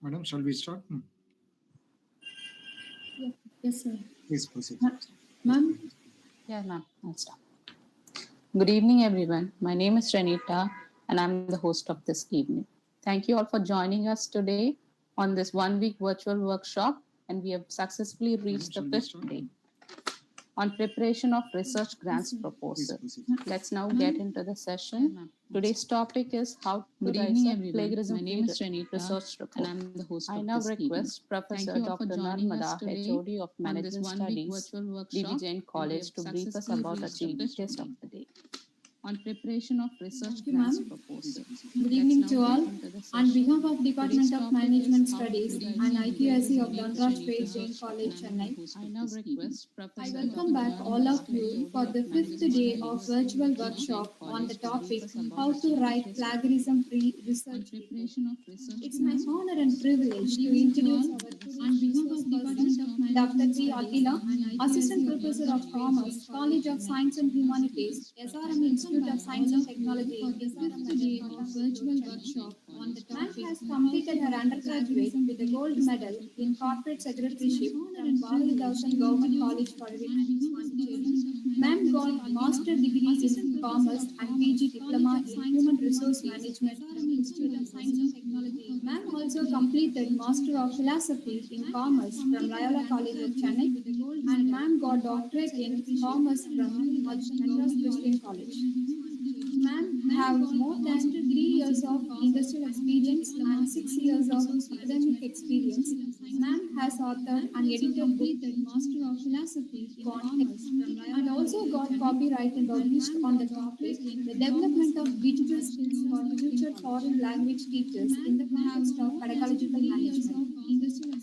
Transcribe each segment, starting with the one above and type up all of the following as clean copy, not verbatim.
Madam, shall we start? Yes, sir. Please proceed. Ma'am? Yeah, ma'am. I'll start. Good evening, everyone. My name is Renita, and I'm the host of this evening. Thank you all for joining us today on this one-week virtual workshop, and we have successfully reached the fifth day on preparation of research grants proposal. Let's now get into the session. Today's topic is how to write a plagiarism. My name is Renita, research report. And I'm the host I now request Professor Dr. Narmada, HOD of Management Studies, DBJC College, to brief us about the chief test of the day on preparation of research grants proposal. Good evening to all. On behalf of Department of Management Studies and IQAC of Dhanraj Jain College, Chennai, I now request I Professor welcome back all of you for the fifth day of virtual workshop on the topic how to write plagiarism-free research report. It's my honor and privilege to introduce our on behalf of Department of Dr. G. Attila, Assistant Professor of Commerce, College of Science and Humanities, SRM Institute of Science and Technology, for the fifth day of virtual workshop on the topic. Has completed her undergraduate with a gold medal in corporate secretaryship from Bharathasan Government College for Pondicherry. Ma'am got master degree in commerce and PG diploma in human resource management from Institute of Science and Technology. Ma'am also completed master of philosophy in commerce from Loyola College of Chennai, and ma'am got doctorate in commerce from Madras Christian College. Ma'am have more than 3 years of industrial experience and 6 years of academic experience. Ma'am has authored and edited book Master of Philosophy Context and also got copyright and published on the topic the development of digital skills for future foreign language teachers in the context of pedagogical management.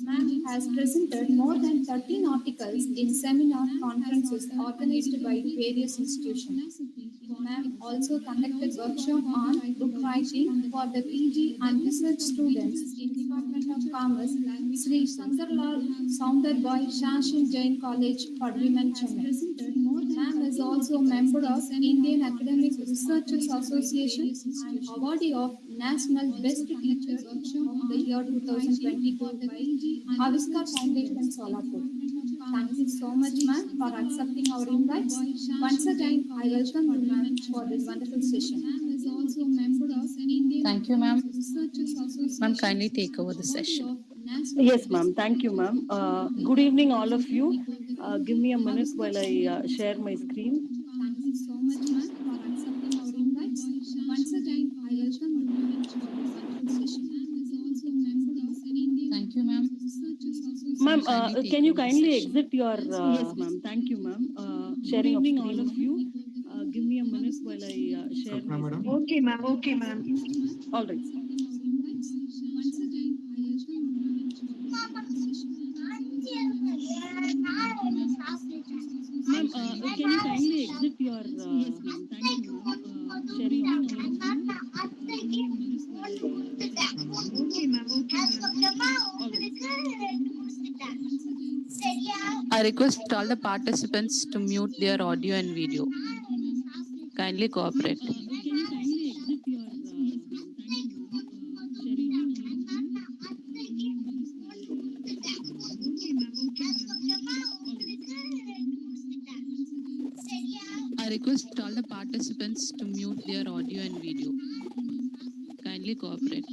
Ma'am has presented more than 13 articles in seminar conferences organized by various institutions. Ma'am also conducted workshop on book writing for the PG and research students in Department of Commerce, Sri Sankarlal Soundarboy Shashin Jain College for Women, Chennai. Ma'am is also a member of Indian Academic Researchers Association and awardee of National Best Teacher of the Year 2022 by Aviskar Foundation, Solapur. Thank you so much, ma'am, for accepting our invites. Once again, I welcome you, ma'am, for this wonderful session. Thank you, ma'am. Ma'am, kindly take over the session. Yes, ma'am. Thank you, ma'am. Good evening, all of you. Give me a minute while I share my screen. Thank you so much, ma'am, for accepting our invites. Once again, I welcome you, ma'am, for this wonderful session. Thank you, ma'am. Ma'am, can you kindly exit your... yes, ma'am. Thank you, ma'am. Sharing of screen, all of you. Give me a minute while I share my madam. screen. Okay, ma'am. Okay, ma'am. All right. Ma'am, can you kindly exit your... yes, ma'am. Thank you, ma'am. Sharing of screen. Okay, ma'am. Okay, ma'am. All right. I request all the participants to mute their audio and video. Kindly cooperate. Can you kindly exit your... thank you, ma'am. Sharing of screen. Okay, ma'am. Okay, ma'am. I request all the participants to mute their audio and video. Kindly cooperate.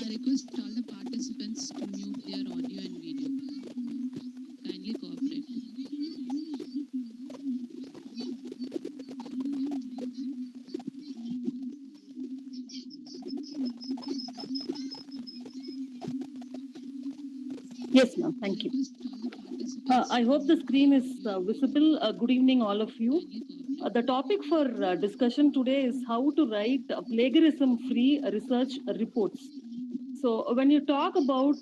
I request all the participants to mute their audio and video. Kindly cooperate. Yes, ma'am. Thank you. I hope the screen is visible. Good evening, all of you. The topic for discussion today is how to write plagiarism-free research reports. So when you talk about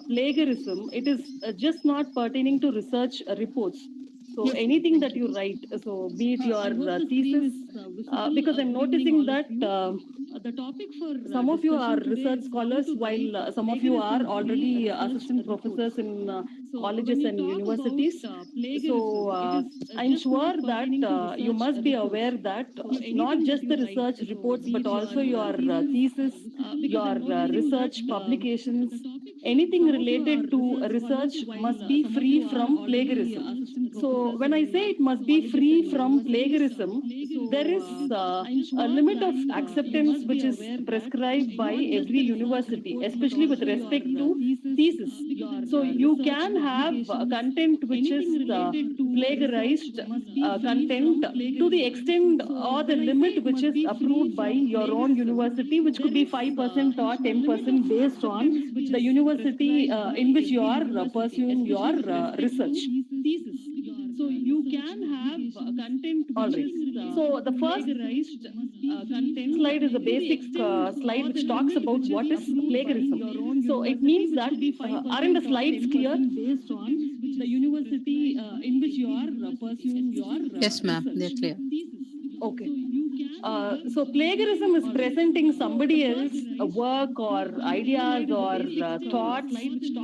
plagiarism, it is just not pertaining to research reports. So anything that you write, so be it your thesis, because I'm noticing that some of you are research scholars, while some of you are already assistant professors in colleges and universities. So I'm sure that you must be aware that not just the research reports, but also your thesis, your research publications, anything related to research must be free from plagiarism. So when I say it must be free from plagiarism, there is a limit of acceptance which is prescribed by every university, especially with respect to thesis. So you can have content which is plagiarized content to the extent or the limit which is approved by your own university, which could be 5% or 10% based on the university in which you are pursuing your research. So you can have content. All right. So the first slide is a basic slide which talks about what is plagiarism. So it means that aren't the slides clear? Based on the university in which you are pursuing your Yes, ma'am, they're clear. Okay. So plagiarism is presenting somebody else's work or ideas or thoughts.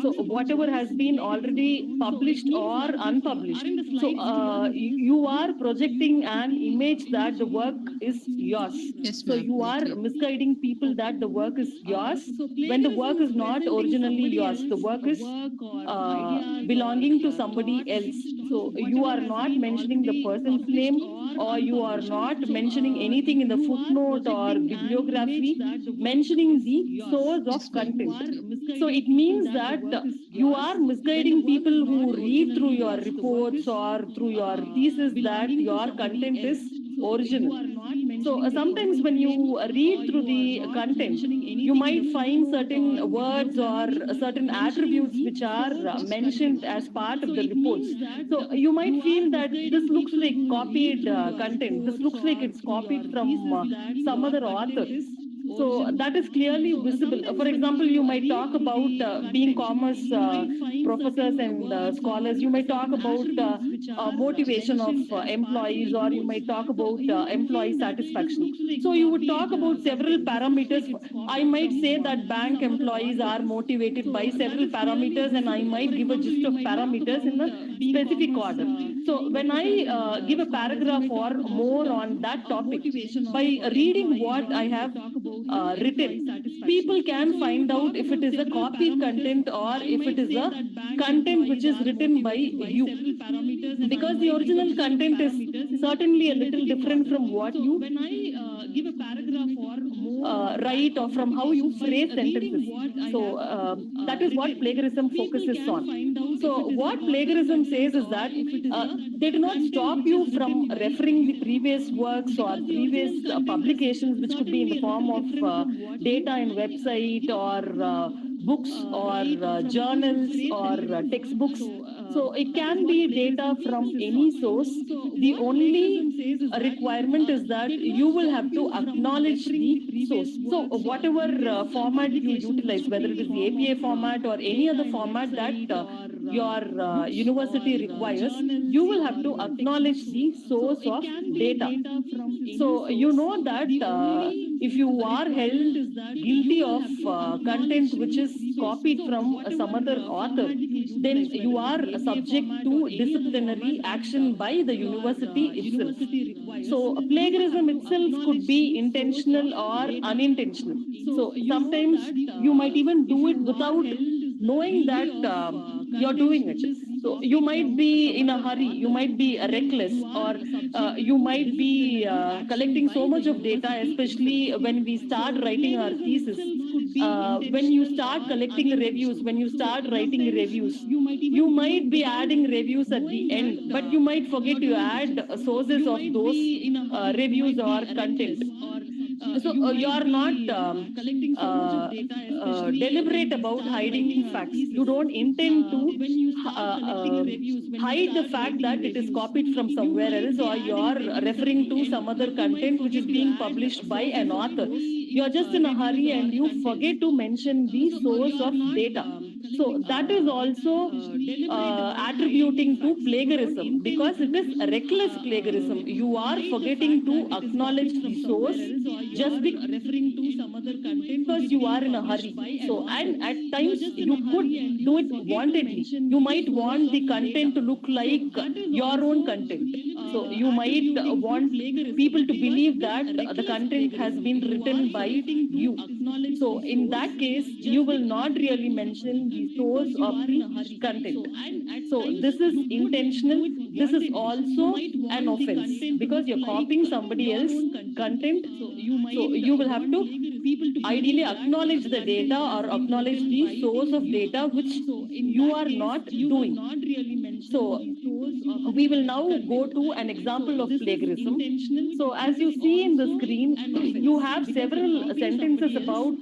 So whatever has been already published or unpublished. So you are projecting an image that the work is yours. Yes, So ma'am, you they're are clear. misguiding people that the work is yours when the work is not originally yours. The work is belonging to somebody else. So you are not mentioning the person's name, or you are not mentioning anything in the footnote or bibliography, mentioning the source of content. So it means that you are misguiding people who read through your reports or through your thesis that your content is original. So sometimes when you read through the content, you might find certain words or certain attributes which are mentioned as part of the reports. So you might feel that this looks like copied content. This looks like it's copied from some other author. So that is clearly visible. For example, you might talk about being commerce professors and scholars. You might talk about motivation of employees, or you might talk about employee satisfaction. So you would talk about several parameters. I might say that bank employees are motivated by several parameters, and I might give a gist of parameters in a specific order. So when I give a paragraph or more on that topic, by reading what I have written, people can find out if it is a copied content or if it is a content which is written by you. Because the original content is certainly a little different from what you write or from how you phrase sentences. So that is what plagiarism focuses on. So what plagiarism says is that they do not stop you from referring the previous works or previous publications, which could be in the form of data in website or books or journals or textbooks. So it can be data from any source. The only requirement is that you will have to acknowledge the source. So whatever format you utilize, whether it is the APA format or any other format that your university requires, you will have to acknowledge the source of data. So you know that if you are held guilty of content which is copied from some other author, then you are subject to disciplinary action by the university itself. So plagiarism itself could be intentional or unintentional. So sometimes you might even do it without knowing that you're doing it. So you might be in a hurry, you might be reckless, or you might be collecting so much of data, especially when we start writing our thesis. When you start collecting reviews, when you start writing reviews, you might be adding reviews at the end, but you might forget to add sources of those reviews or content. So you are not deliberate about hiding facts. You don't intend to hide the fact that it is copied from somewhere else, or you are referring to some other content which is being published by an author. You are just in a hurry and you forget to mention the source of data. So that is also attributing to plagiarism because it is reckless plagiarism. You are forgetting to acknowledge the source just because you are in a hurry. So, and at times you could do it wantedly. You might want the content to look like your own content. So you might want people to believe that the content has been written by you. So in that case, you will not really mention the source of the content. So this is intentional. This is also an offense because you're copying somebody else's content. So you will have to ideally acknowledge the data or acknowledge the source of data which you are not doing. So we will now go to an example of plagiarism. So as you see in the screen, you have several sentences about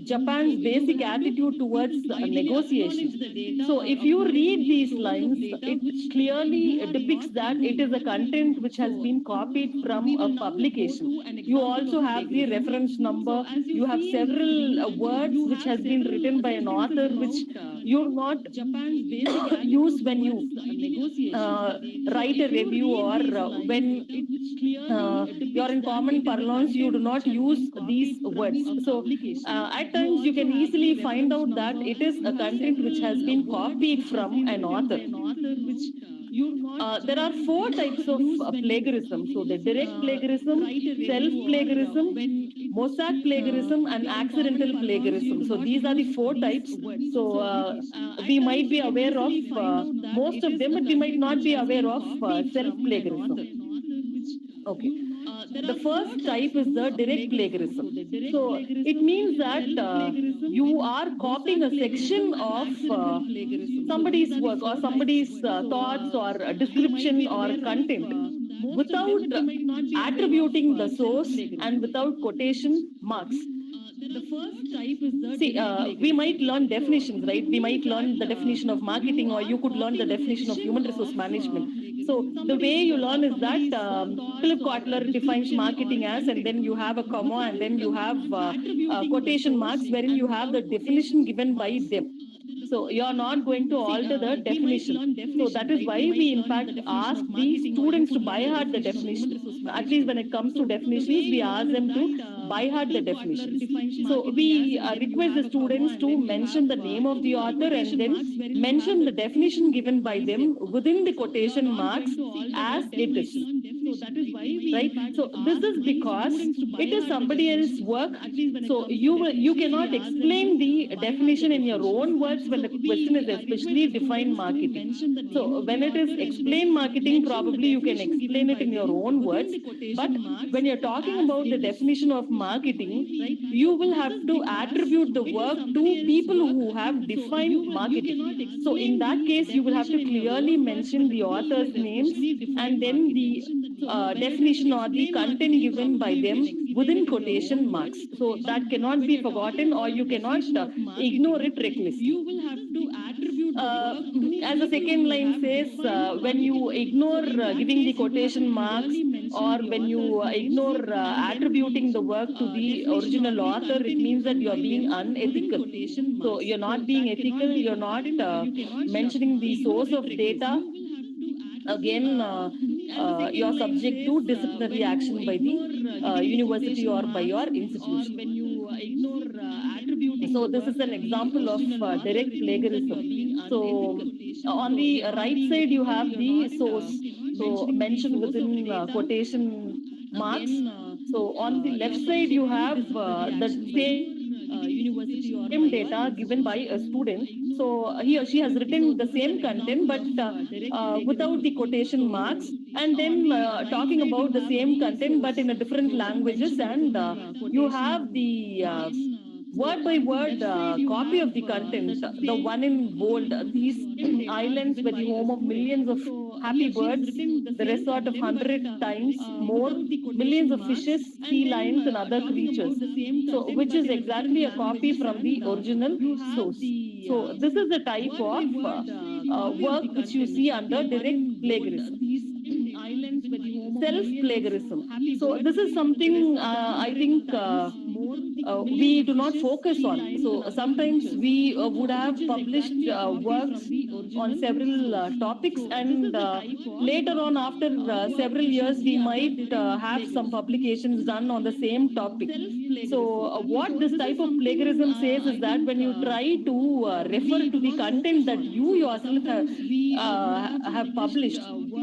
Japan's basic attitude towards negotiation. So if you read these lines, it clearly depicts that it is a content which has been copied from a publication. You also have the reference number. You have several words which has been written by an author which you not use when you write a review or when you're in common parlance, you do not use these words. So at times you can easily find out that it is a content which has been copied from an author. There are four types of plagiarism. So the direct plagiarism, self-plagiarism, mosaic plagiarism, and accidental plagiarism. So these are the four types. So we might be aware of most of them, but we might not be aware of self-plagiarism. Okay. The first type is the direct plagiarism. So it means that you are copying a section of somebody's work or somebody's thoughts or description or content without attributing the source and without quotation marks. See, we might learn definitions, right? We might learn the definition of marketing, or you could learn the definition of human resource management. So the way you learn is that Philip Kotler defines marketing as, and then you have a comma, and then you have quotation marks wherein you have the definition given by them. So you're not going to alter the definition. So that is why we in fact ask the students to by heart the definition. At least when it comes to definitions, we ask them to by heart the definition. So we request the students to mention the name of the author and then mention the definition given by them within the quotation marks as it is. Right? So this is because it is somebody else's work. So you cannot explain the definition in your own words when the question is especially defined marketing. So when it is explained marketing, probably you can explain it in your own words. But when you're talking about the definition of marketing, you will have to attribute the work to people who have defined marketing. So in that case, you will have to clearly mention the author's names and then the definition or the content given by them within quotation marks. So that cannot be forgotten, or you cannot ignore it recklessly. As the second line says, when you ignore giving the quotation marks, or when you ignore attributing the work to the original author, it means that you are being unethical. So you're not being ethical, you're not mentioning the source of data. Again, you are subject to disciplinary action by the university or by your institution. So this is an example of direct plagiarism. So on the right side, you have the source, so mentioned within quotation marks. So on the left side, you have the same data given by a student. So he or she has written the same content, but without the quotation marks, and then talking about the same content, but in a different languages, and you have the word by word copy of the content, the one in bold. These islands were the home of millions of happy birds, the resort of 100 times more, millions of fishes, sea lions, and other creatures. So, which is exactly a copy from the original source. So, this is the type of work which you see under direct plagiarism. self-plagiarism. So this is something I think we do not focus on. So sometimes we would have published works on several topics, and later on, after several years, we might have some publications done on the same topic. So what this type of plagiarism says is that when you try to refer to the content that you yourself have published,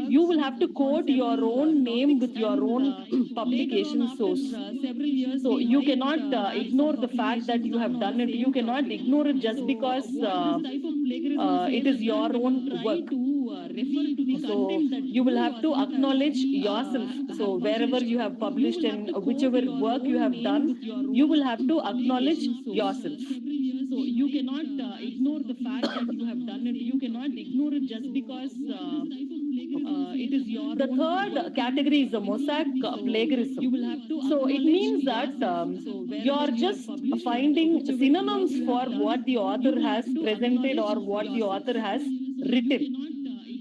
you will have to quote your own name with your own publication source. So you cannot ignore the fact that you have done it. You cannot ignore it just because it is your own work. So you will have to acknowledge yourself. So wherever you have published and whichever work you have done, you will have to acknowledge yourself. So you cannot ignore the fact that you have done it. You cannot ignore it just because it is your. The third category is the mosaic plagiarism. So it means that you're just finding synonyms for what the author has presented or what the author has written.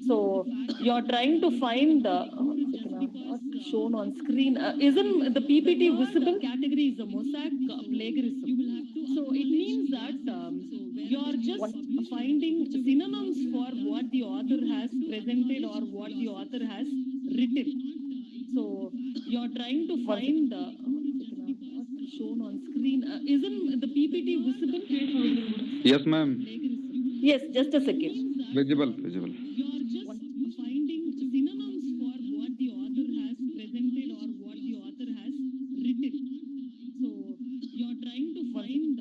So you're trying to find not shown on screen. Isn't the PPT visible? Category is the mosaic plagiarism. So it means that you're just finding synonyms for what the author has presented or what the author has written. So you're trying to find shown on screen. Isn't the PPT visible? Yes, ma'am. Yes, just a second. Visible, visible. You're just finding synonyms for what the author has presented or what the author has written. So you're trying to find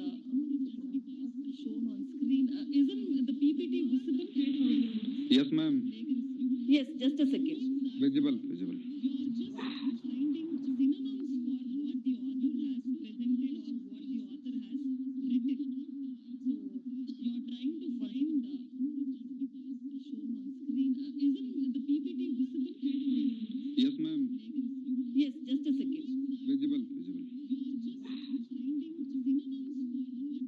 shown on screen. Isn't the PPT visible? Yes, ma'am. Yes, just a second. Visible, visible. You're just finding synonyms for what the author has presented or what the author has written. So you're trying to find shown on screen. Isn't the PPT visible? Yes, ma'am. Yes, just a second. Visible, visible. You're just finding synonyms for what the author has presented or what the author has written. So you're trying to find shown on screen. Isn't the PPT visible? Yes, ma'am. Yes, just a second. Visible, visible. You're just finding synonyms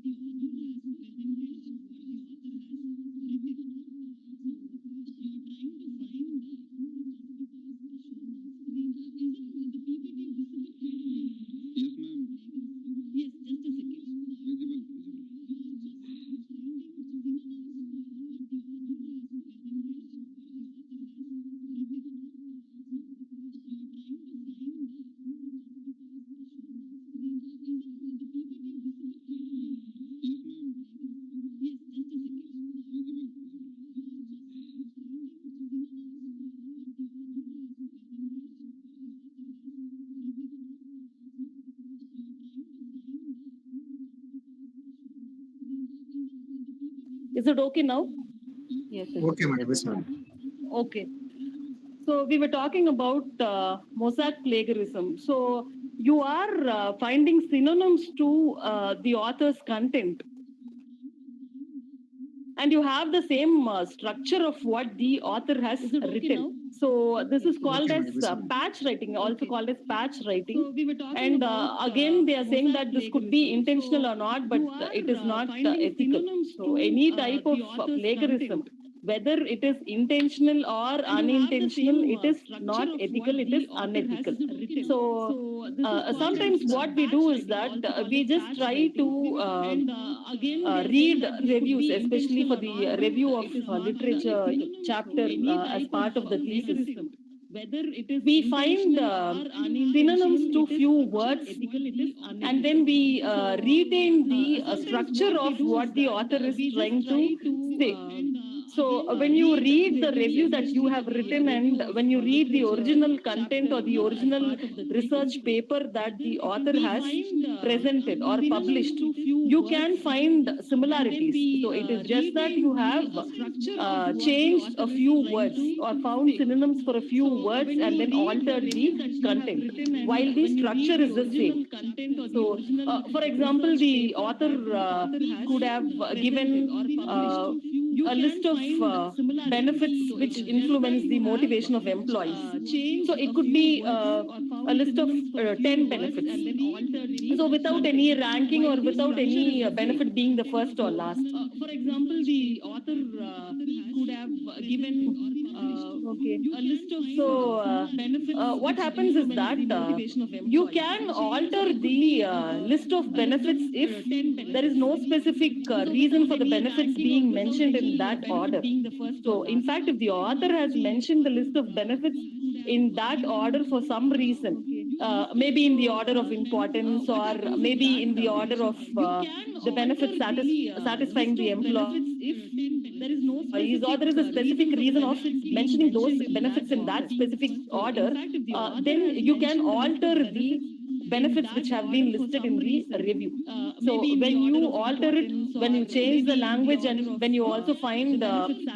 for what the author has presented or what the author has written. So you're trying to find shown on screen. Isn't the PPT visible? Yes, ma'am. Yes, just a second. Visible, visible. Is it okay now? Yes. Okay, madam. Yes, madam. Okay. So we were talking about mosaic plagiarism. So you are finding synonyms to the author's content. And you have the same structure of what the author has written. So this is called as patch writing, also called as patch writing. And again, they are saying that this could be intentional or not, but it is not ethical. So any type of plagiarism, whether it is intentional or unintentional, it is not ethical, it is unethical. So sometimes what we do is that we just try to read reviews, especially for the review of literature chapter as part of the thesis. We find synonyms to few words, and then we retain the structure of what the author is trying to say. So when you read the review that you have written and when you read the original content or the original research paper that the author has presented or published, you can find similarities. So it is just that you have changed a few words or found synonyms for a few words and then altered the content, while the structure is the same. So for example, the author could have given a list of benefits which influence the motivation of employees. So it could be a list of 10 benefits. So without any ranking or without any benefit being the first or last. For example, the author could have given Okay. What happens is that you can alter the list of benefits if there is no specific reason for the benefits being mentioned in that order. So, in fact, if the author has mentioned the list of benefits in that order for some reason, maybe in the order of importance or maybe in the order of the benefits satisfying the employees, or there is a specific reason of mentioning those benefits in that specific order, then you can alter the benefits which have been listed in the review. So when you alter it, when you change the language and when you also find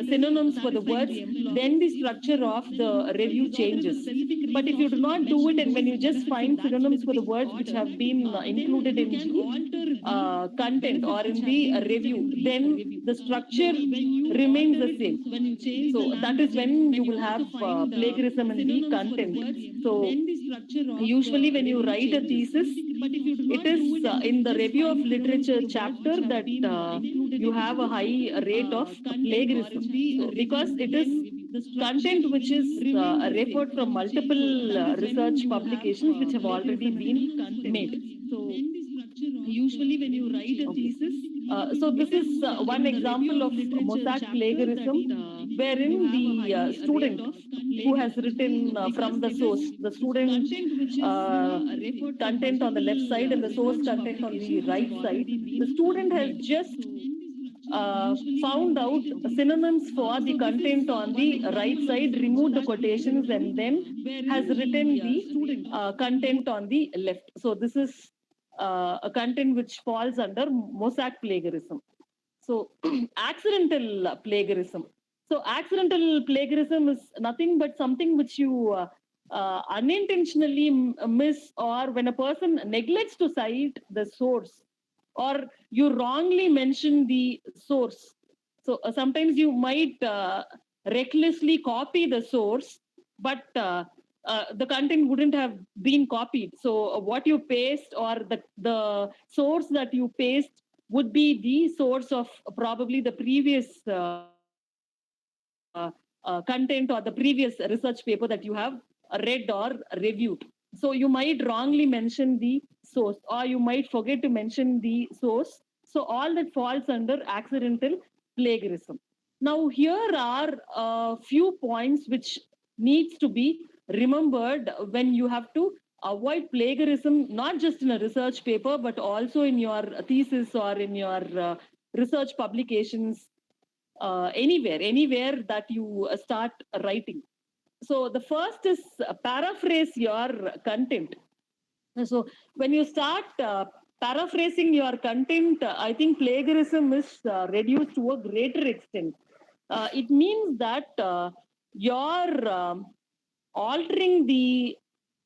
synonyms for the words, then the structure of the review changes. But if you do not do it and when you just find synonyms for the words which have been included in the content or in the review, then the structure remains the same. So that is when you will have plagiarism in the content. So usually when you write a thesis, it is in the review of literature chapter that you have a high rate of plagiarism. So because it is content which is referred from multiple research publications which have already been made. So usually when you write a thesis, so this is one example of mosaic plagiarism, wherein the student who has written from the source, the student content on the left side and the source content on the right side, the student has just found out synonyms for the content on the right side, removed the quotations, and then has written the content on the left. So this is a content which falls under mosaic plagiarism. So accidental plagiarism. So accidental plagiarism is nothing but something which you unintentionally miss, or when a person neglects to cite the source, or you wrongly mention the source. So sometimes you might recklessly copy the source, but the content wouldn't have been copied. So what you paste or the source that you paste would be the source of probably the previous content or the previous research paper that you have read or reviewed. So you might wrongly mention the source, or you might forget to mention the source. So all that falls under accidental plagiarism. Now here are a few points which needs to be remembered when you have to avoid plagiarism, not just in a research paper, but also in your thesis or in your research publications, anywhere that you start writing. So the first is paraphrase your content. So when you start paraphrasing your content, I think plagiarism is reduced to a greater extent. It means that you're altering the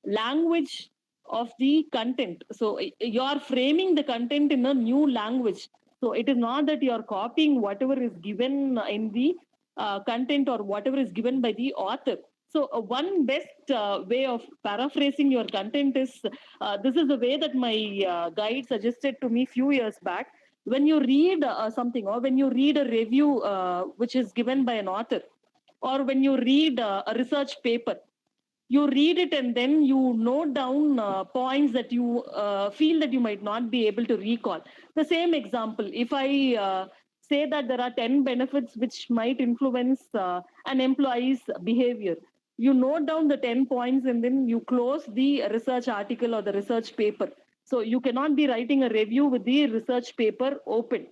language of the content. So you're framing the content in a new language. So it is not that you're copying whatever is given in the content or whatever is given by the author. So one best way of paraphrasing your content is, this is the way that my guide suggested to me few years back. When you read something, or when you read a review which is given by an author, or when you read a research paper, you read it and then you note down points that you feel that you might not be able to recall. The same example, if I say that there are 10 benefits which might influence an employee's behavior, you note down the 10 points and then you close the research article or the research paper. So you cannot be writing a review with the research paper open.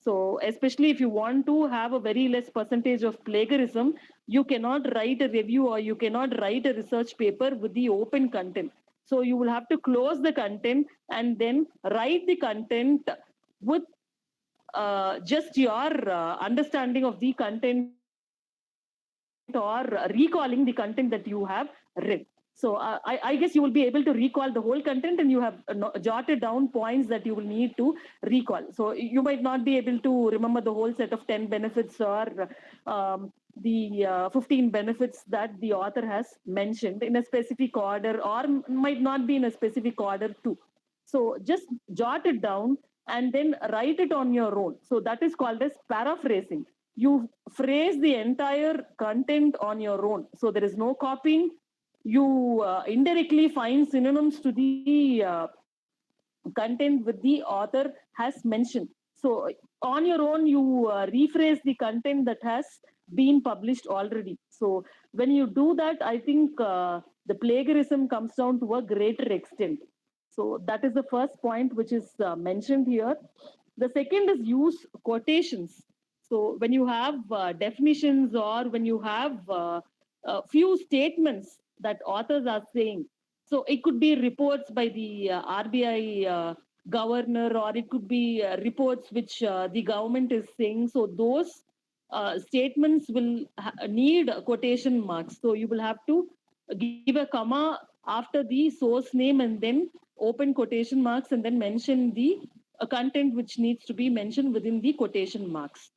So especially if you want to have a very less percentage of plagiarism, you cannot write a review or you cannot write a research paper with the open content. So you will have to close the content and then write the content with just your understanding of the content or recalling the content that you have read. So I guess you will be able to recall the whole content, and you have jotted down points that you will need to recall. So you might not be able to remember the whole set of 10 benefits or the 15 benefits that the author has mentioned in a specific order, or might not be in a specific order too. So just jot it down and then write it on your own. So that is called as paraphrasing. you phrase the entire content on your own. So there is no copying. You indirectly find synonyms to the content with the author has mentioned. So on your own, you rephrase the content that has been published already. So when you do that, I think the plagiarism comes down to a greater extent. So that is the first point which is mentioned here. The second is use quotations. So when you have definitions or when you have a few statements that authors are saying, so it could be reports by the RBI governor, or it could be reports which the government is saying. So those statements will need quotation marks. So you will have to give a comma after the source name and then open quotation marks and then mention the content which needs to be mentioned within the quotation marks.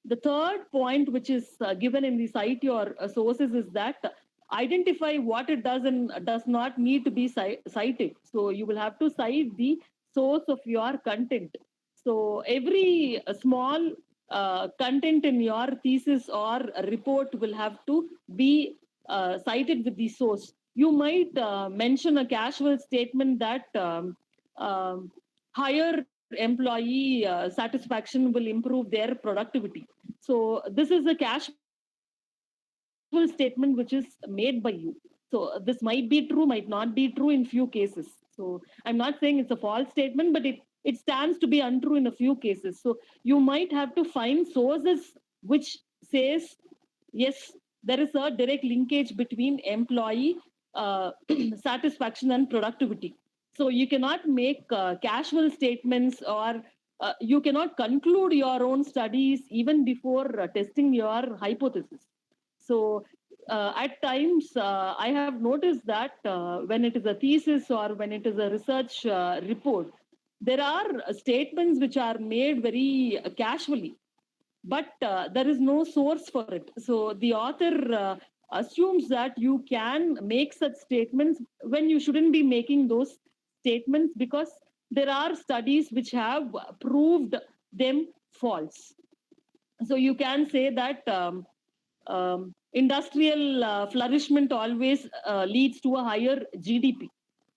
The third point, which is given in the cite your sources, is that identify what it does and does not need to be cited. So you will have to cite the source of your content. So every small content in your thesis or report will have to be cited with the source. You might mention a casual statement that higher employee satisfaction will improve their productivity. So this is a casual statement which is made by you. So this might be true, might not be true in few cases. So I'm not saying it's a false statement, but it stands to be untrue in a few cases. So you might have to find sources which says, yes, there is a direct linkage between employee satisfaction and productivity. So you cannot make casual statements, or you cannot conclude your own studies even before testing your hypothesis. So at times, I have noticed that when it is a thesis or when it is a research report, there are statements which are made very casually, but there is no source for it. So the author assumes that you can make such statements when you shouldn't be making those statements, because there are studies which have proved them false. So you can say that industrial flourishment always leads to a higher GDP.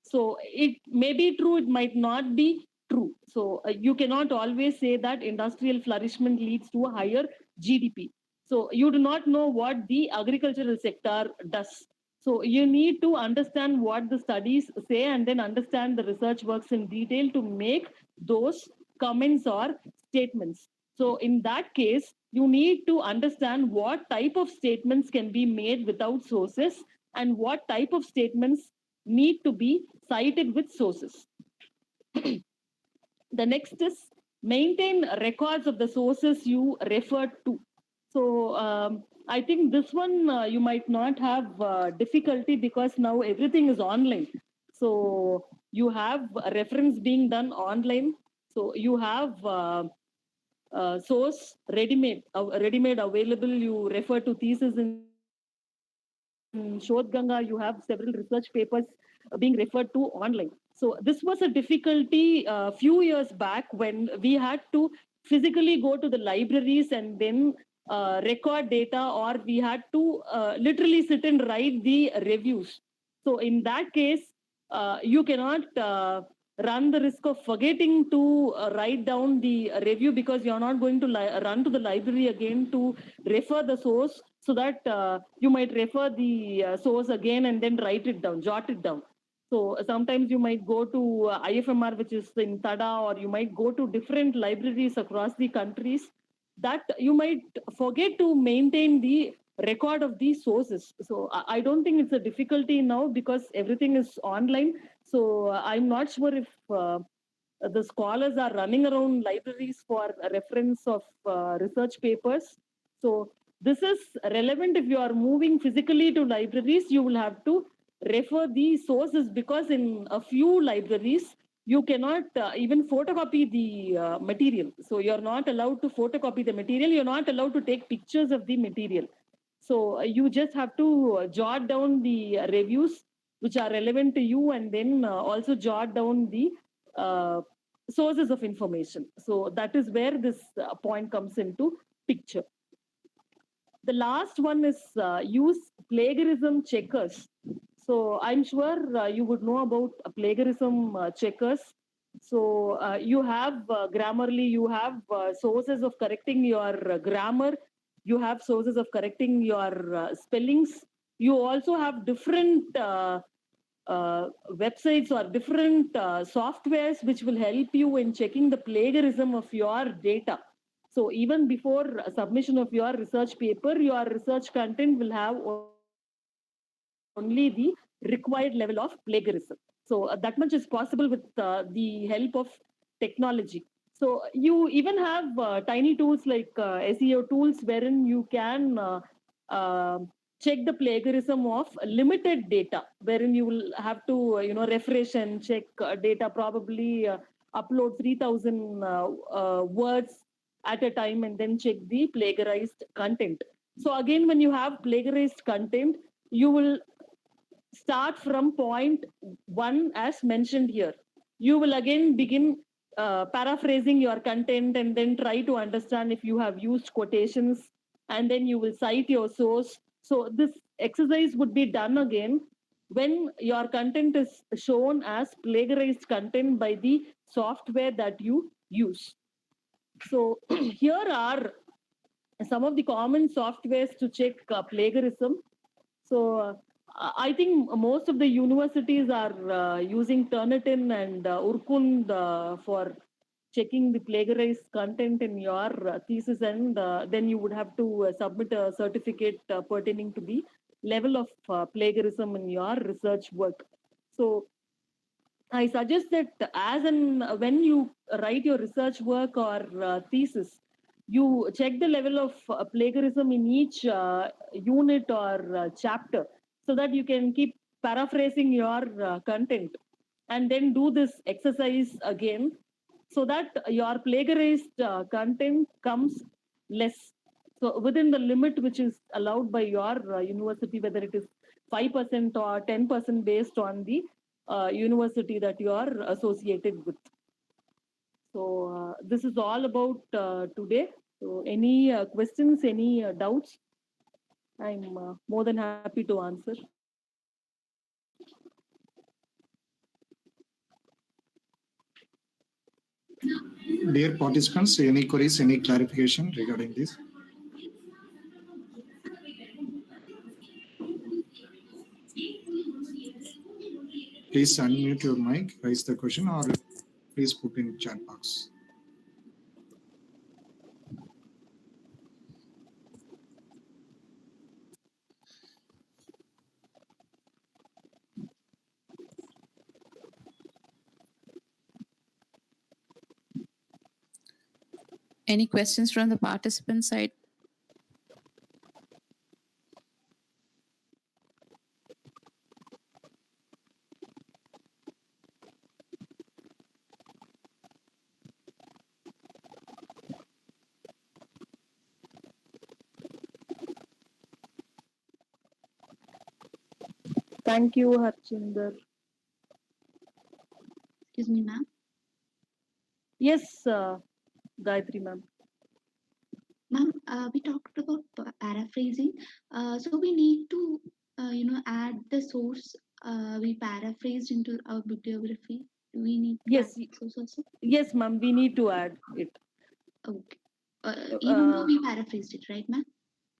So it may be true, it might not be true. So you cannot always say that industrial flourishment leads to a higher GDP. So you do not know what the agricultural sector does. So you need to understand what the studies say and then understand the research works in detail to make those comments or statements. So in that case, you need to understand what type of statements can be made without sources and what type of statements need to be cited with sources. The next is maintain records of the sources you refer to. So I think this one you might not have difficulty, because now everything is online. So you have a reference being done online. So you have source ready-made available. You refer to thesis in Shodh Ganga. You have several research papers being referred to online. So this was a difficulty a few years back when we had to physically go to the libraries and then record data, or we had to literally sit and write the reviews. So in that case, you cannot run the risk of forgetting to write down the review, because you're not going to run to the library again to refer the source, so that you might refer the source again and then write it down, jot it down. So sometimes you might go to IFMR, which is in Tada, or you might go to different libraries across the countries, that you might forget to maintain the record of these sources. So I don't think it's a difficulty now, because everything is online. So I'm not sure if the scholars are running around libraries for a reference of research papers. So this is relevant. If you are moving physically to libraries, you will have to refer the sources, because in a few libraries, you cannot even photocopy the material. So you're not allowed to photocopy the material. You're not allowed to take pictures of the material. So you just have to jot down the reviews which are relevant to you, and then also jot down the sources of information. So that is where this point comes into picture. The last one is use plagiarism checkers. So I'm sure you would know about plagiarism checkers. So you have Grammarly, you have sources of correcting your grammar, you have sources of correcting your spellings. You also have different websites or different softwares which will help you in checking the plagiarism of your data. So even before submission of your research paper, your research content will have only the required level of plagiarism. So that much is possible with the help of technology. So you even have tiny tools like SEO tools wherein you can check the plagiarism of limited data, wherein you will have to refresh and check data, probably upload 3000 words at a time and then check the plagiarized content. So again, when you have plagiarized content, you will start from point 1 as mentioned here. You will again begin paraphrasing your content and then try to understand if you have used quotations, and then you will cite your source. So this exercise would be done again when your content is shown as plagiarized content by the software that you use. So here are some of the common softwares to check plagiarism. So I think most of the universities are using Turnitin and Urkund for checking the plagiarized content in your thesis, and then you would have to submit a certificate pertaining to the level of plagiarism in your research work. So I suggest that as and when you write your research work or thesis, you check the level of plagiarism in each unit or chapter, so that you can keep paraphrasing your content and then do this exercise again, so that your plagiarized content comes less. So within the limit which is allowed by your university, whether it is 5% or 10% based on the university that you are associated with. So this is all about today. So any questions, any doubts? I'm more than happy to answer. Dear participants, any queries, any clarification regarding this? Please unmute your mic, raise the question, or please put in chat box. Any questions from the participant side? Thank you, Harchinder. Excuse me, ma'am. Yes, Gayatri ma'am. Ma'am, we talked about paraphrasing. So we need to, add the source we paraphrased into our bibliography. Do we need to Yes, add source also? yes, ma'am. We need to add it. Okay. Even though we paraphrased it, right, ma'am?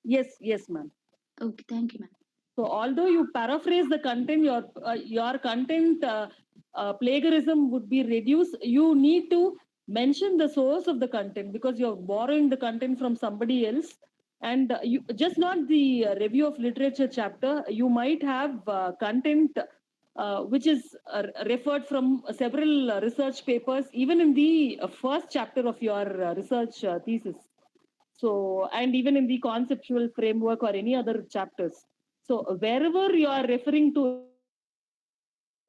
Yes, yes, ma'am. Okay, thank you, ma'am. So although you paraphrase the content, your content plagiarism would be reduced. You need to mention the source of the content, because you're borrowing the content from somebody else. And you just not the review of literature chapter. You might have content which is referred from several research papers, even in the first chapter of your research thesis. So, and even in the conceptual framework or any other chapters. So wherever you are referring to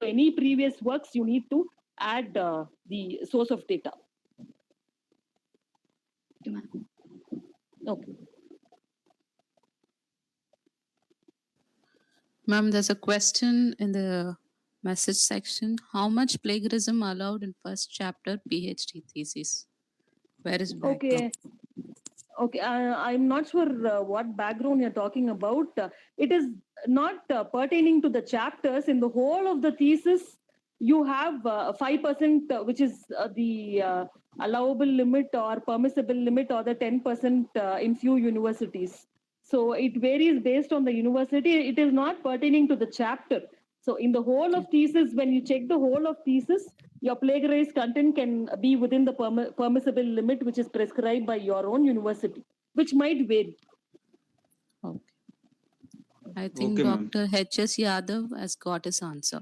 any previous works, you need to add the source of data. Okay, ma'am. Okay. Ma'am, there's a question in the message section. How much plagiarism allowed in first chapter PhD thesis? Where is backdrop? Okay. Okay, I'm not sure what background you're talking about. It is not pertaining to the chapters. In the whole of the thesis, you have 5%, which is the allowable limit or permissible limit, or the 10% in few universities. So it varies based on the university. It is not pertaining to the chapter. So in the whole of thesis, when you check the whole of thesis, your plagiarized content can be within the permissible limit, which is prescribed by your own university, which might vary. Okay. I think Okay, ma'am. Dr. H.S. Yadav has got his answer.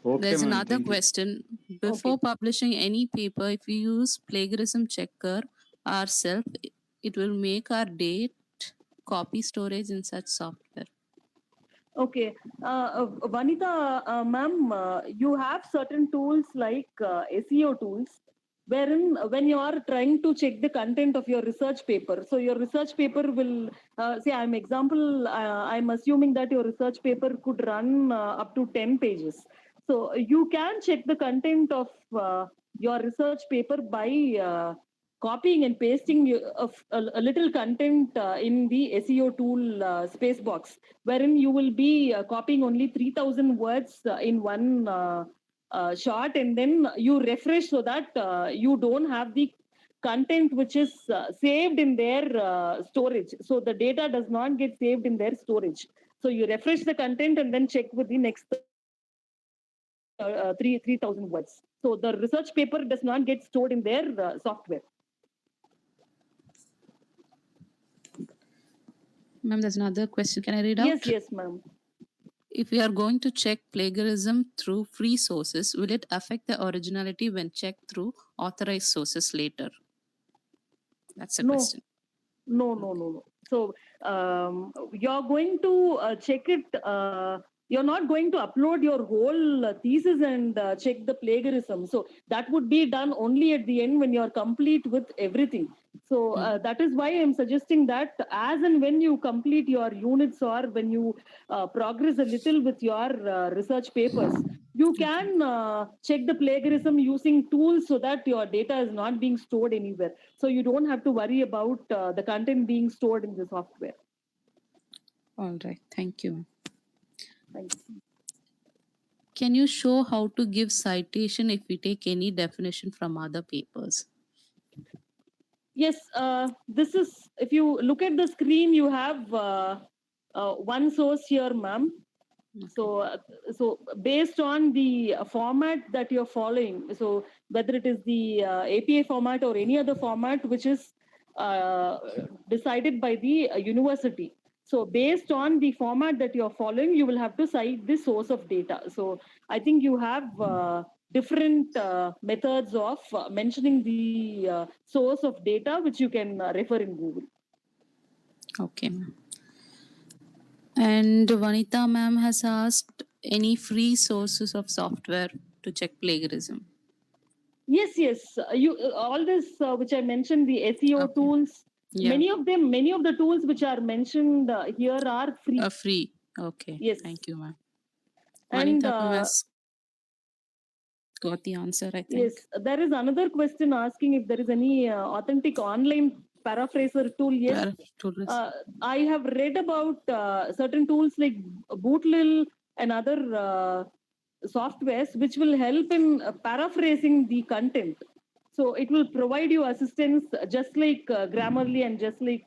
Okay, There's ma'am. another Thank you. question. Before publishing any paper, if we use plagiarism checker ourselves, it will make our date copy storage in such software. Okay, Vanita, ma'am, you have certain tools like SEO tools, wherein when you are trying to check the content of your research paper, so your research paper will say, I'm assuming that your research paper could run up to 10 pages. So you can check the content of your research paper by copying and pasting a little content in the SEO tool space box, wherein you will be copying only 3,000 words in one shot, and then you refresh so that you don't have the content which is saved in their storage. So the data does not get saved in their storage. So you refresh the content and then check with the next 3,000 words. So the research paper does not get stored in their software. Ma'am, there's another question. Can I read out? Yes, ma'am. If we are going to check plagiarism through free sources, will it affect the originality when checked through authorized sources later? That's a question. No. So you're going to check it. You're not going to upload your whole thesis and check the plagiarism. So that would be done only at the end when you're complete with everything. So that is why I'm suggesting that as and when you complete your units, or when you progress a little with your research papers, you can check the plagiarism using tools so that your data is not being stored anywhere. So you don't have to worry about the content being stored in the software. All right. Thank you. Thank you. Can you show how to give citation if we take any definition from other papers? Yes, this is, if you look at the screen, you have one source here, ma'am. Okay. So based on the format that you're following, so whether it is the APA format or any other format which is decided by the university. So based on the format that you're following, you will have to cite the source of data. So I think you have different methods of mentioning the source of data, which you can refer in Google. Okay. And Vanita ma'am has asked any free sources of software to check plagiarism. Yes. You all this which I mentioned, the SEO Okay. tools. Yeah. Many of the tools which are mentioned here are free. Free. Okay. Yes. Thank you, ma'am. And Vanita ma'am has got the answer, I think. yes, there is another question asking if there is any authentic online paraphraser tool. Yes, I have read about certain tools like Bootlil and other softwares which will help in paraphrasing the content. So it will provide you assistance, just like Grammarly and just like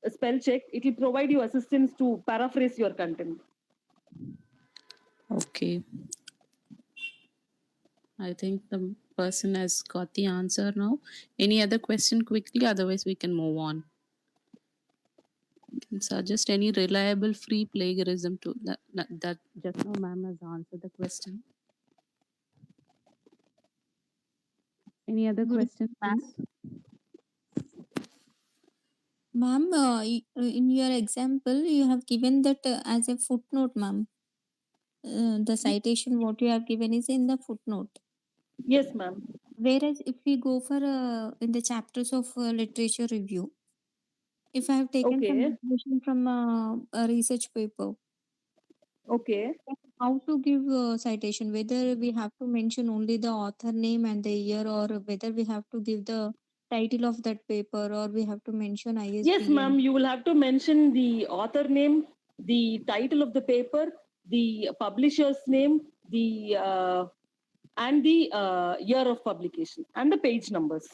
spell check. It will provide you assistance to paraphrase your content. Okay. I think the person has got the answer now. Any other question quickly? Otherwise, we can move on. Can suggest any reliable free plagiarism tool. That just now ma'am has answered the question. Any other questions, ma'am? Ma'am, in your example, you have given that as a footnote, ma'am. The citation what you have given is in the footnote. Yes, ma'am. Whereas if we go for in the chapters of literature review, if I have taken some information from a research paper, how to give citation, whether we have to mention only the author name and the year, or whether we have to give the title of that paper, or we have to mention Yes, ISBN? ma'am. You will have to mention the author name, the title of the paper, the publisher's name, the and the year of publication and the page numbers.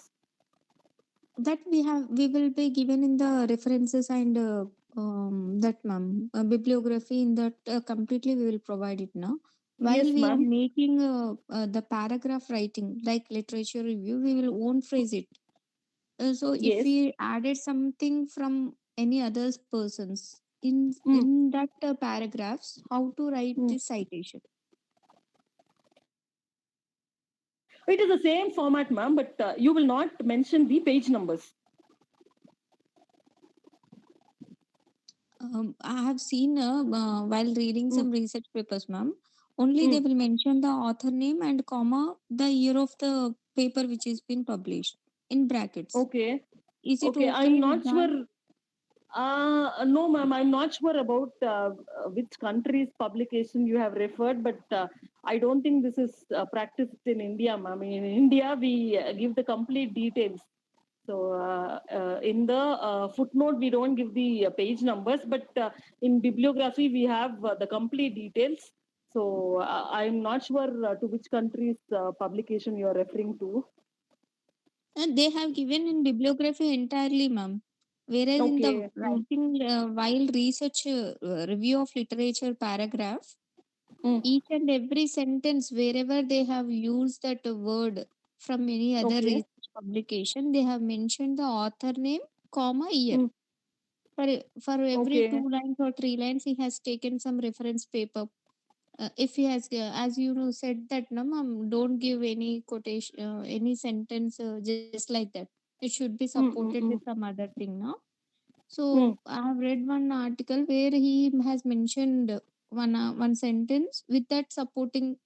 That we will be given in the references and that ma'am bibliography in that completely we will provide it now. While Yes, we are ma'am. making the paragraph writing like literature review, we will own phrase it. So if Yes. we added something from any other persons in Mm. in that paragraphs, how to write Mm. this citation? It is the same format, ma'am, but you will not mention the page numbers. I have seen while reading Mm. some research papers, ma'am. Only they Mm. will mention the author name and comma the year of the paper which is been published in brackets. Okay. Is it Okay. I'm okay with not that? sure. No, ma'am. I'm not sure about which country's publication you have referred, but I don't think this is practiced in India, ma'am. In India, we give the complete details. So in the footnote, we don't give the page numbers, but in bibliography, we have the complete details. So I'm not sure to which country's publication you are referring to. And they have given in bibliography entirely, ma'am. Whereas in the Okay. writing while research review of literature paragraph, Mm. each and every sentence wherever they have used that word from any other Okay. research publication, they have mentioned the author name, comma, year. Mm. For every Okay. 2 lines or 3 lines, he has taken some reference paper. If he has, as you know, said that, no, ma'am, don't give any quotation, any sentence just like that. It should be Mm, supported mm, with mm, some other thing, no? mm. So I have read one article where he has mentioned one sentence with that supporting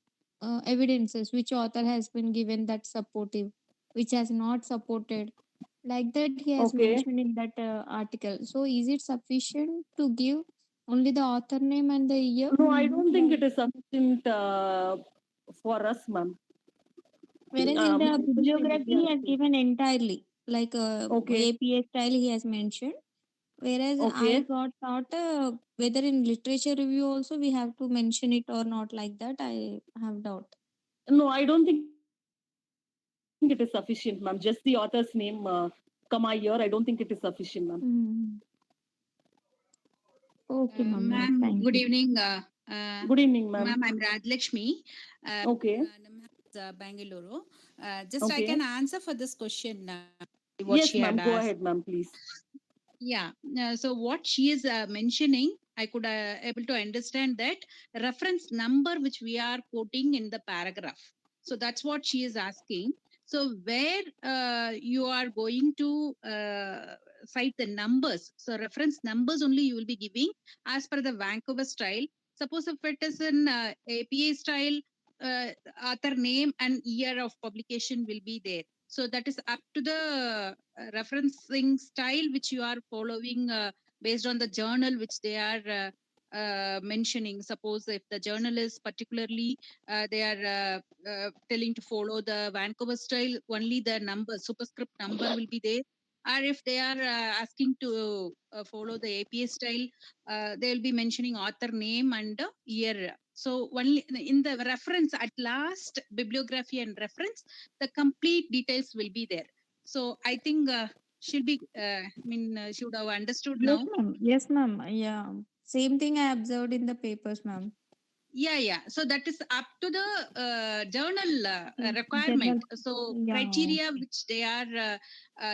evidences, which author has been given that supportive, which has not supported. Like that, he has Okay. mentioned in that article. So is it sufficient to give only the author name and the year? No, I don't think Like, it is sufficient for us, ma'am. whereas in the Especially in bibliography, India. he has given entirely, like Okay. APA style, he has mentioned. Whereas I Okay. got thought whether in literature review also we have to mention it or not, like that. I have doubt. No, I don't think it is sufficient, ma'am. Just the author's name, comma year. I don't think it is sufficient, ma'am. Mm. Okay, ma'am. Right. Ma'am, Thank good you. evening. Good evening, ma'am. Ma'am, I'm Radlakshmi. Okay. Bangalore. Just I Okay. can answer for this question. What Yes, she had ma'am. Go asked. ahead, ma'am, please. Yeah. So what she is mentioning, I could able to understand that reference number which we are quoting in the paragraph. So that's what she is asking. So where you are going to cite the numbers. So reference numbers only you will be giving as per the Vancouver style. Suppose if it is in APA style, author name and year of publication will be there. So that is up to the referencing style which you are following based on the journal which they are mentioning. Suppose if the journal is particularly they are telling to follow the Vancouver style, only the number superscript number will be there. Or if they are asking to follow the APA style, they will be mentioning author name and year. So only in the reference at last, bibliography and reference, the complete details will be there. So I think she'll be, she would have understood Yes, now. ma'am. Yes, ma'am. Yeah. Same thing I observed in the papers, ma'am. Yeah. So that is up to the journal requirement. General. So Yeah. criteria which they are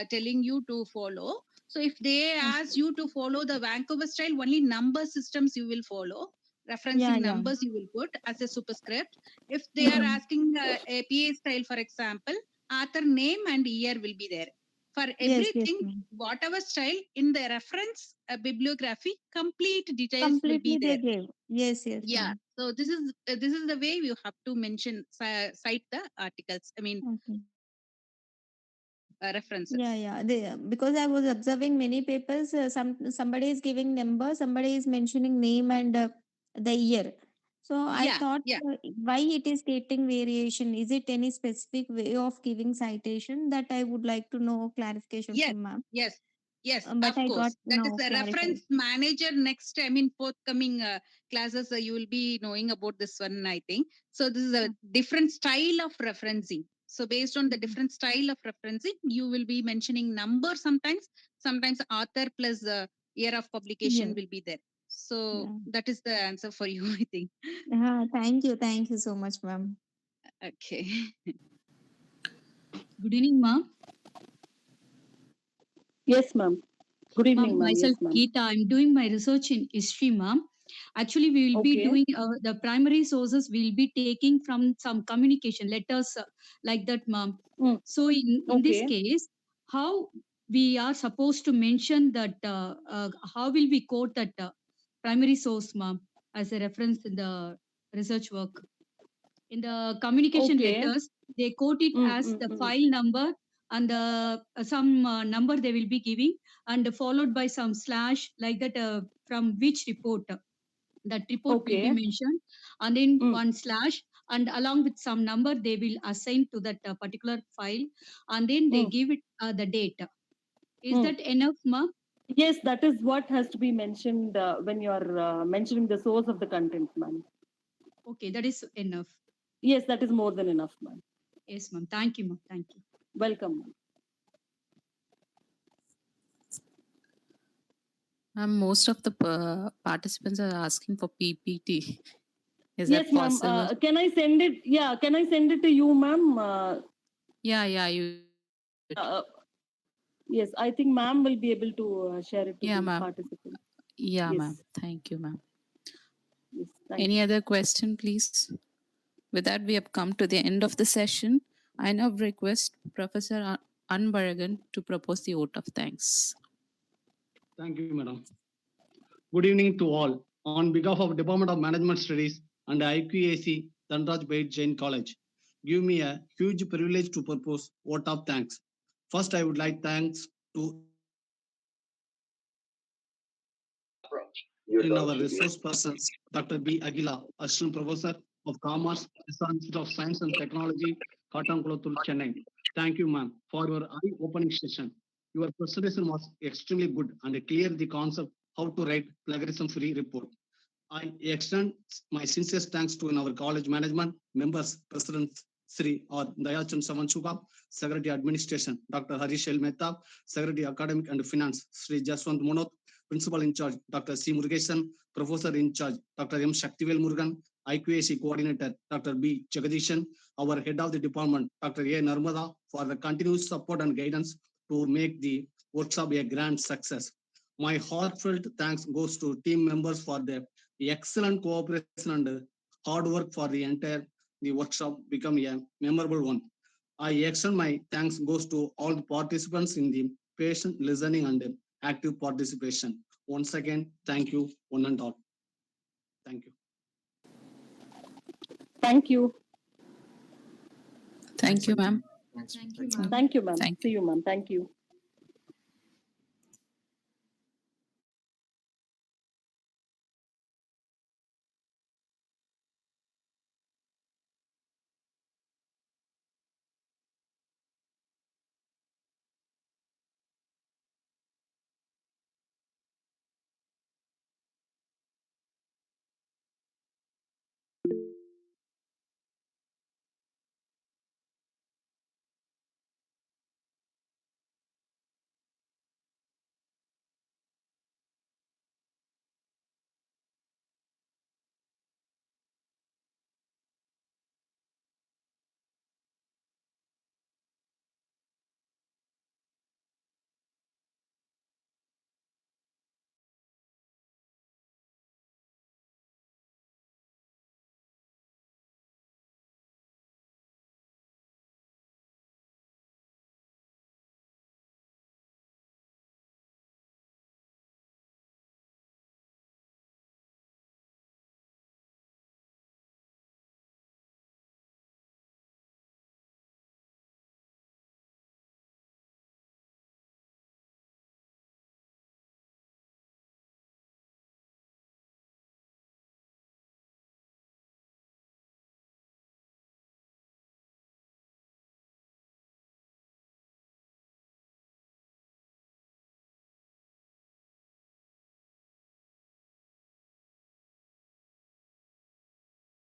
telling you to follow. So if they ask you to follow the Vancouver style, only number systems you will follow. Referencing Yeah. numbers you will put as a superscript. If they are asking APA style, for example, author name and year will be there. For Yes, everything, ma'am. whatever style in the reference bibliography, complete details will be Completely they there. gave. Yes, Yeah. ma'am. So this is the way you have to mention cite the articles. Okay. References. Yeah. Because I was observing many papers. Somebody is giving number, somebody is mentioning name and the year. So I Yeah, thought yeah. why it is getting variation? Is it any specific way of giving citation? That I would like to know clarification Yes, from ma'am. yes, yes, But of I got course. That is no a clarified. reference manager next, I mean, forthcoming classes, you will be knowing about this one, I think. So this is a different style of referencing. So based on the different style of referencing, you will be mentioning number sometimes author plus year of publication Yes. will be there. So Yeah. that is the answer for you, I think. Thank you. Thank you so much, ma'am. Okay. Good evening, ma'am. Yes, ma'am. Good evening, ma'am. Myself, Yes, ma'am. Geeta. I'm doing my research in history, ma'am. Actually, we will be Okay. doing the primary sources. We'll be taking from some communication letters like that, ma'am. Mm. So in this Okay. case, how we are supposed to mention that? How will we quote that primary source, ma'am, as a reference in the research work? In the communication Okay. letters, they quote it as the file number and some number they will be giving, and followed by some slash like that, from which report that report will be Okay. mentioned, and then one slash, and along with some number they will assign to that particular file, and then they give it the date. Is that enough, ma'am? Yes, that is what has to be mentioned when you are mentioning the source of the content, ma'am. Okay, that is enough. Yes, that is more than enough, ma'am. Yes, ma'am. Thank you, ma'am. Thank you. Welcome, ma'am. Most of the participants are asking for PPT. Is Yes, that ma'am. possible? Can I send it? Yeah, can I send it to you, ma'am? Yeah, you. Yes, I think ma'am will be able to share it to Yeah, the ma'am. participants. Yeah, Yes. ma'am. Thank you, ma'am. Yes, thank Any you. other question, please? With that, we have come to the end of the session. I now request Professor Anbaragan to propose the vote of thanks. Thank you, madam. Good evening to all. On behalf of Department of Management Studies and IQAC Dhanraj Bait Jain College, give me a huge privilege to propose vote of thanks. First, I would like thanks to in our resource persons, Dr. B. Aguila, Assistant Professor of Commerce, Institute of Science and Technology, Kattankulattur, Chennai. Thank you, ma'am, for your eye-opening session. Your presentation was extremely good and clear the concept how to write plagiarism-free report. I extend my sincerest thanks to our college management, members, President Sri or Dayachan Savanchuka, Secretary Administration, Dr. Harish L. Mehta, Secretary Academic and Finance, Sri Jaswant Monot, Principal in charge, Dr. C. Murugesan, Professor in charge, Dr. M. Shaktivel Murugan, IQAC Coordinator, Dr. B. Jagadishan, our Head of the Department, Dr. A. Narmada, for the continuous support and guidance to make the workshop a grand success. My heartfelt thanks goes to team members for their excellent cooperation and hard work for the workshop become a memorable one. I extend my thanks goes to all the participants in the patient listening and active participation. Once again, thank you, one and all. Thank you. Thank you. Thank you, ma'am. Thanks. Thank you, ma'am. Thank See you, ma'am. Thank you.